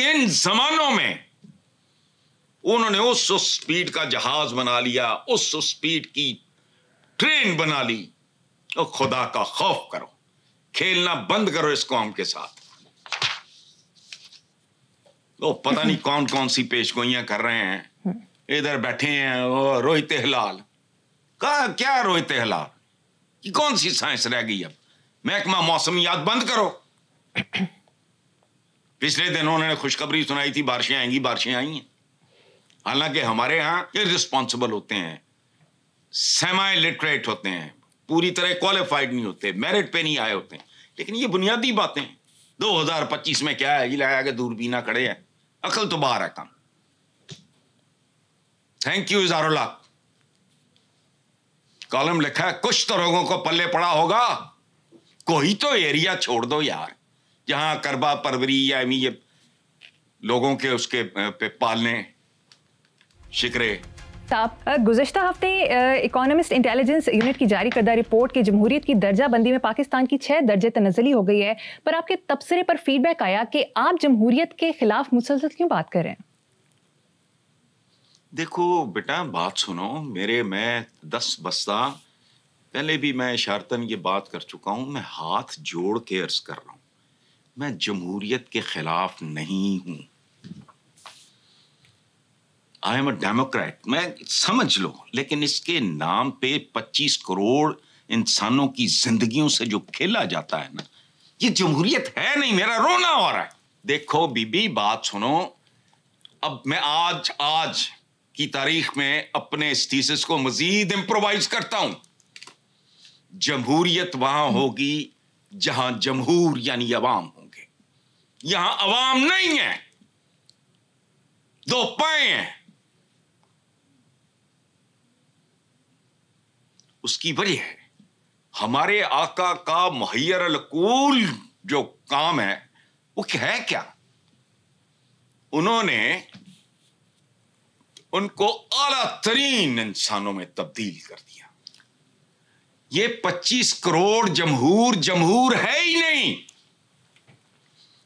کن زمانوں میں انہوں نے اس سپیڈ کا جہاز بنا لیا, اس سپیڈ کی ٹرین بنا لی. اور خدا کا خوف کرو, کھیلنا بند کرو اس قوم کے ساتھ. وہ پتہ نہیں کون کون سی پیش گوئیاں کر رہے ہیں, ادھر بیٹھے ہیں روہت ہلال. کیا روہت ہلال, یہ کون سی سائنس رہ گئی اب؟ محکمہ موسمیات بند کرو. پچھلے دن انہوں نے خوشخبری سنائی تھی بارشیں آئیں گی, بارشیں آئی ہیں. حالانکہ ہمارے ہاں ارسپانسبل ہوتے ہیں, سیمی لٹریٹ ہوتے ہیں, پوری طرح کوالیفائڈ نہیں ہوتے, میرٹ پہ نہیں آئے ہوتے ہیں. لیکن یہ بنیادی باتیں 2025 میں کیا ہے, یہ لایا کہ دوربینہ کھڑے ہیں, عقل تو باہر ہے کام. تھینک یو اظہار اللہ. کالم لکھا ہے کچھ تو لوگوں کو پلے پڑا ہوگا, کوئی تو ایریا چھوڑ دو یار جہاں کربا پروری یا یہ لوگوں کے اس کے پہ پالنے شکرے. گزشتہ ہفتے اکانومسٹ انٹیلیجنس یونٹ کی جاری کردہ رپورٹ کے جمہوریت کی درجہ بندی میں پاکستان کی 6 درجے تنزلی ہو گئی ہے, پر آپ کے تبصرے پر فیڈ بیک آیا کہ آپ جمہوریت کے خلاف مسلسل کیوں بات کر رہے ہیں؟ دیکھو بیٹا بات سنو, میں 10 بستہ پہلے بھی میں اشارتاً یہ بات کر چکا ہوں, میں ہاتھ جوڑ کے عرض کر رہا ہوں, میں جمہوریت کے خلاف نہیں ہوں. آئی ایم اے ڈیموکریٹ, میں سمجھ لو, لیکن اس کے نام پہ 25 کروڑ انسانوں کی زندگیوں سے جو کھیلا جاتا ہے نا, یہ جمہوریت ہے نہیں. میرا رونا ہو رہا ہے. دیکھو بی بی بات سنو, اب میں آج کی تاریخ میں اپنے اس تھیسس کو مزید امپرووائز کرتا ہوں. جمہوریت وہاں ہوگی جہاں جمہور یعنی عوام ہوں گے. یہاں عوام نہیں ہے, 2 پائے ہیں. اس کی وجہ ہے ہمارے آقا کا محیر العقول جو کام ہے وہ ہے کیا, انہوں نے ان کو اعلیٰ ترین انسانوں میں تبدیل کر دیا. یہ 25 کروڑ جمہور ہے ہی نہیں.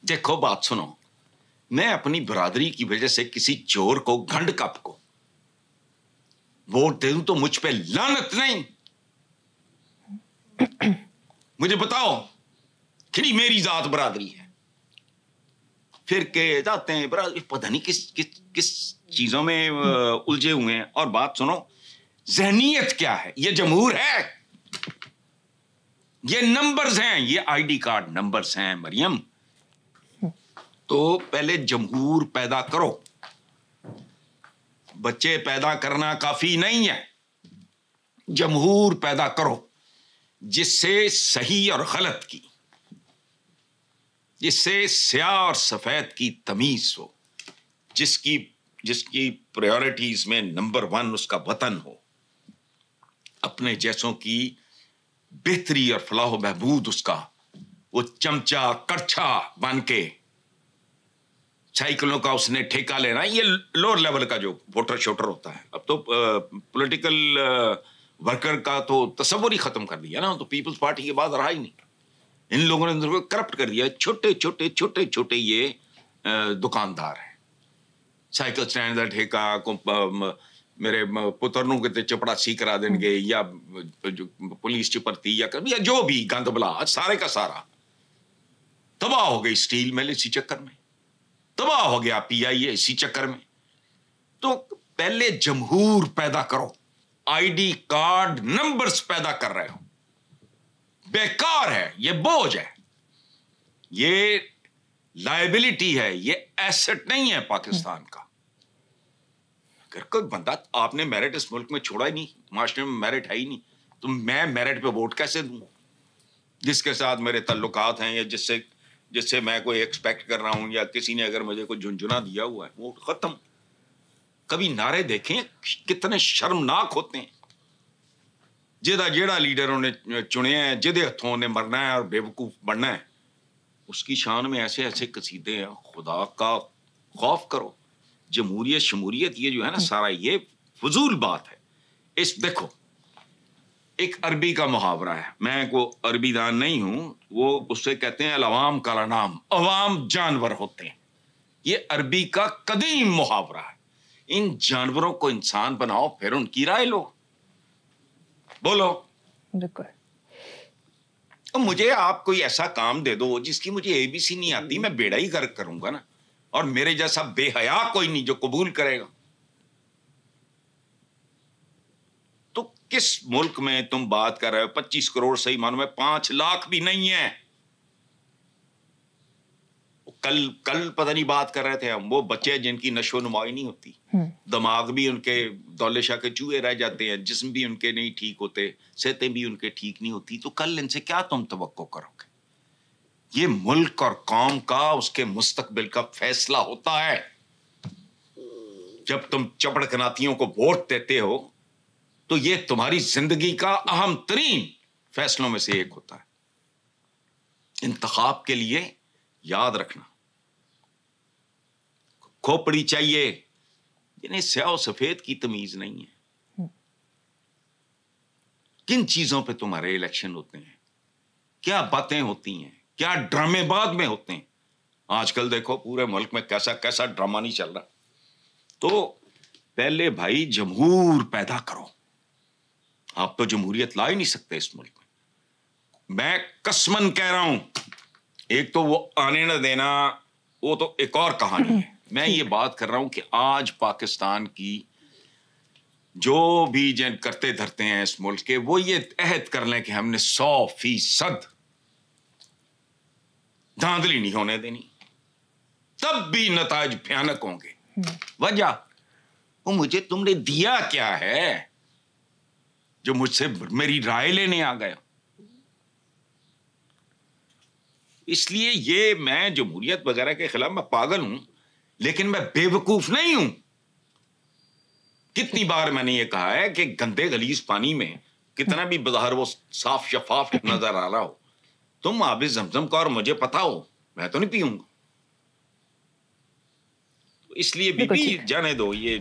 دیکھو بات سنو, میں اپنی برادری کی وجہ سے کسی چور کو, گھنڈ کپ کو ووٹ دے دوں تو مجھ پہ لعنت نہیں. مجھے بتاؤ کھڑی میری ذات برادری ہے, پھر کے جاتے ہیں برادری پتہ نہیں کس چیزوں میں الجھے ہوئے ہیں. اور بات سنو, ذہنیت کیا ہے, یہ جمہور ہے, یہ نمبرز ہیں, یہ آئی ڈی کارڈ نمبرز ہیں مریم. تو پہلے جمہور پیدا کرو. بچے پیدا کرنا کافی نہیں ہے, جمہور پیدا کرو جس سے صحیح اور غلط کی, جس سے سیاہ اور سفید کی تمیز ہو, جس کی پریورٹیز میں نمبر 1 اس کا وطن ہو, اپنے جیسوں کی بہتری اور فلاح و بہبود اس کا, وہ چمچا کڑچھا بن کے سائیکلوں کا اس نے ٹھیکہ لینا. یہ لوور لیول کا جو ووٹر شوٹر ہوتا ہے. اب تو پولیٹیکل ورکر کا تو تصور ہی ختم کر دیا نا, تو پیپلز پارٹی کے بعد رہا ہی نہیں. ان لوگوں نے اندر کو کرپٹ کر دیا. چھوٹے یہ دکاندار ہیں, سائیکل سٹینڈ کا ٹھیکہ میرے پترنوں کے چپڑا سی کرا دیں گے, یا پولیس چپرتی, یا جو بھی گند بلا, سارے کا سارا تباہ ہو گئی. اسٹیل مل اسی چکر میں تباہ ہو گیا, پی آئی اے اسی چکر میں. تو پہلے جمہور پیدا کرو. آئی ڈی کارڈ نمبرز پیدا کر رہے ہو, بیکار ہے, یہ بوجھ ہے, یہ لائبلٹی ہے, یہ ایسٹ نہیں ہے پاکستان کا. اگر کوئی بندہ, آپ نے میرٹ اس ملک میں چھوڑا ہی نہیں, معاشرے میں میرٹ ہے ہی نہیں, تو میں میرٹ پہ ووٹ کیسے دوں؟ جس کے ساتھ میرے تعلقات ہیں, یا جس سے میں کوئی ایکسپیکٹ کر رہا ہوں, یا کسی نے اگر مجھے کوئی جھنجھنا دیا ہوا ہے, ووٹ ختم. کبھی نعرے دیکھیں کتنے شرمناک ہوتے ہیں. جیڑا لیڈر انہوں نے چنے ہیں, جدے ہتھوں نے مرنا ہے اور بے وقوف بننا ہے, اس کی شان میں ایسے قصیدے ہیں. خدا کا خوف کرو. جمہوریت شموریت یہ جو ہے نا سارا, یہ فضول بات ہے. دیکھو ایک عربی کا محاورہ ہے, میں کو عربی دان نہیں ہوں, وہ اس سے کہتے ہیں العوام کا نام, عوام جانور ہوتے ہیں. یہ عربی کا قدیم محاورہ ہے. ان جانوروں کو انسان بناؤ پھر ان کی رائے لو. بولو. بالکل. مجھے آپ کوئی ایسا کام دے دو جس کی مجھے اے بی سی نہیں آتی, میں بیڑا ہی غرق کروں گا نا, اور میرے جیسا بے حیا کوئی نہیں جو قبول کرے گا. تو کس ملک میں تم بات کر رہے ہو 25 کروڑ صحیح مانو میں 5 لاکھ بھی نہیں ہے. کل پتہ نہیں بات کر رہے تھے ہم, وہ بچے جن کی نشو و نمائی نہیں ہوتی, دماغ بھی ان کے دولے شاہ کے چوہے رہ جاتے ہیں, جسم بھی ان کے نہیں ٹھیک ہوتے, صحتیں بھی ان کے ٹھیک نہیں ہوتی, تو کل ان سے کیا تم توقع کرو گے؟ یہ ملک اور قوم کا, اس کے مستقبل کا فیصلہ ہوتا ہے. جب تم چپڑ کناتیوں کو ووٹ دیتے ہو تو یہ تمہاری زندگی کا اہم ترین فیصلوں میں سے ایک ہوتا ہے. انتخاب کے لیے یاد رکھنا, کھوپڑی چاہیے جنہیں سیاہ و سفید کی تمیز نہیں ہے. کن چیزوں پہ تمہارے الیکشن ہوتے ہیں, کیا باتیں ہوتی ہیں, کیا ڈرامے بعد میں ہوتے ہیں. آج کل دیکھو پورے ملک میں کیسا کیسا ڈرامہ نہیں چل رہا. تو پہلے بھائی جمہور پیدا کرو. آپ تو جمہوریت لا ہی نہیں سکتے اس ملک میں. میں قسمن کہہ رہا ہوں, ایک تو وہ آنے نہ دینا وہ تو ایک اور کہانی ہے. میں یہ بات کر رہا ہوں کہ آج پاکستان کی جو بھی جن کرتے دھرتے ہیں اس ملک کے, وہ یہ عہد کر لیں کہ ہم نے 100% دھاندلی نہیں ہونے دینی, تب بھی نتائج بھیانک ہوں گے. وجہ وہ مجھے تم نے دیا کیا ہے جو مجھ سے میری رائے لینے آ گیا. اس لیے یہ میں جمہوریت وغیرہ کے خلاف میں پاگل ہوں, لیکن میں بے وقوف نہیں ہوں. کتنی بار میں نے یہ کہا ہے کہ گندے غلیظ پانی میں کتنا بھی بظاہر وہ صاف شفاف نظر آ رہا ہو, تم آب زمزم کا اور مجھے پتا ہو, میں تو نہیں پیوں گا. اس لیے بھی جانے دو, یہ